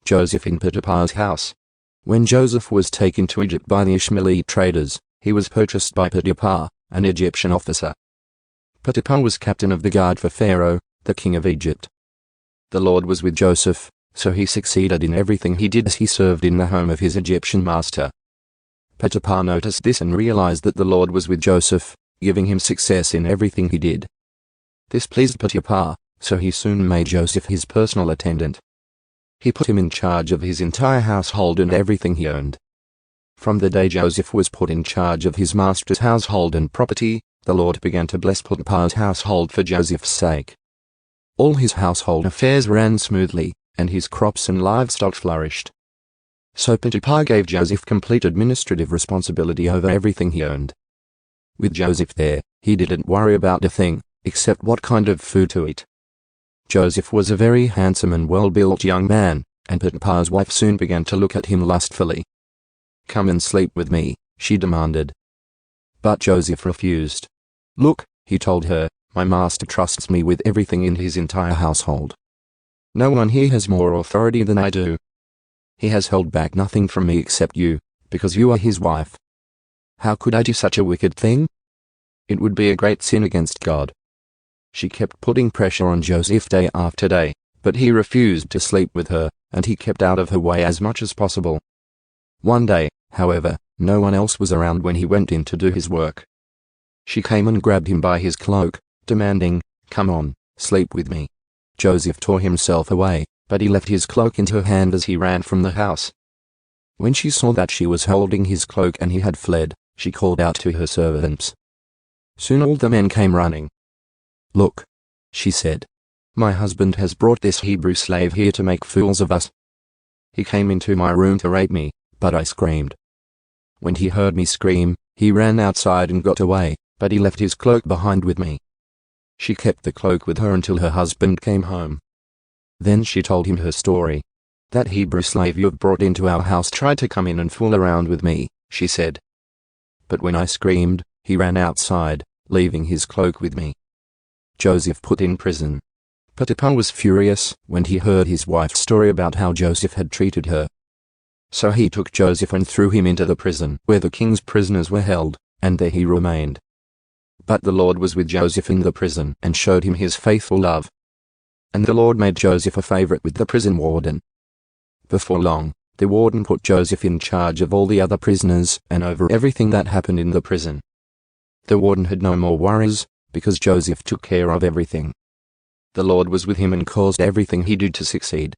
Joseph in Potiphar's house. When Joseph was taken to Egypt by the Ishmaelite traders, he was purchased by Potiphar, an Egyptian officer. Potiphar was captain of the guard for Pharaoh, the king of Egypt. The Lord was with Joseph, so he succeeded in everything he did as he served in the home of his Egyptian master. Potiphar noticed this and realized that the Lord was with Joseph, giving him success in everything he did. This pleased Potiphar, so he soon made Joseph his personal attendant. He put him in charge of his entire household and everything he owned. From the day Joseph was put in charge of his master's household and property, the Lord began to bless Potiphar's household for Joseph's sake. All his household affairs ran smoothly, and his crops and livestock flourished. So Potiphar gave Joseph complete administrative responsibility over everything he owned. With Joseph there, he didn't worry about a thing, except what kind of food to eat. Joseph was a very handsome and well-built young man, and Potiphar's wife soon began to look at him lustfully. "Come and sleep with me," she demanded. But Joseph refused. "Look," he told her, "my master trusts me with everything in his entire household. No one here has more authority than I do. He has held back nothing from me except you, because you are his wife. How could I do such a wicked thing? It would be a great sin against God." She kept putting pressure on Joseph day after day, but he refused to sleep with her, and he kept out of her way as much as possible. One day, however, no one else was around when he went in to do his work. She came and grabbed him by his cloak, demanding, "Come on, sleep with me." Joseph tore himself away, but he left his cloak in her hand as he ran from the house. When she saw that she was holding his cloak and he had fled, she called out to her servants. Soon all the men came running. "Look," she said, "my husband has brought this Hebrew slave here to make fools of us. He came into my room to rape me, but I screamed. When he heard me scream, he ran outside and got away, but he left his cloak behind with me." She kept the cloak with her until her husband came home. Then she told him her story. "That Hebrew slave you have brought into our house tried to come in and fool around with me," she said. "But when I screamed, he ran outside, leaving his cloak with me." Joseph put in prison. Potiphar was furious when he heard his wife's story about how Joseph had treated her. So he took Joseph and threw him into the prison where the king's prisoners were held, and there he remained. But the Lord was with Joseph in the prison and showed him his faithful love. And the Lord made Joseph a favorite with the prison warden. Before long, the warden put Joseph in charge of all the other prisoners and over everything that happened in the prison. The warden had no more worries, because Joseph took care of everything. The Lord was with him and caused everything he did to succeed.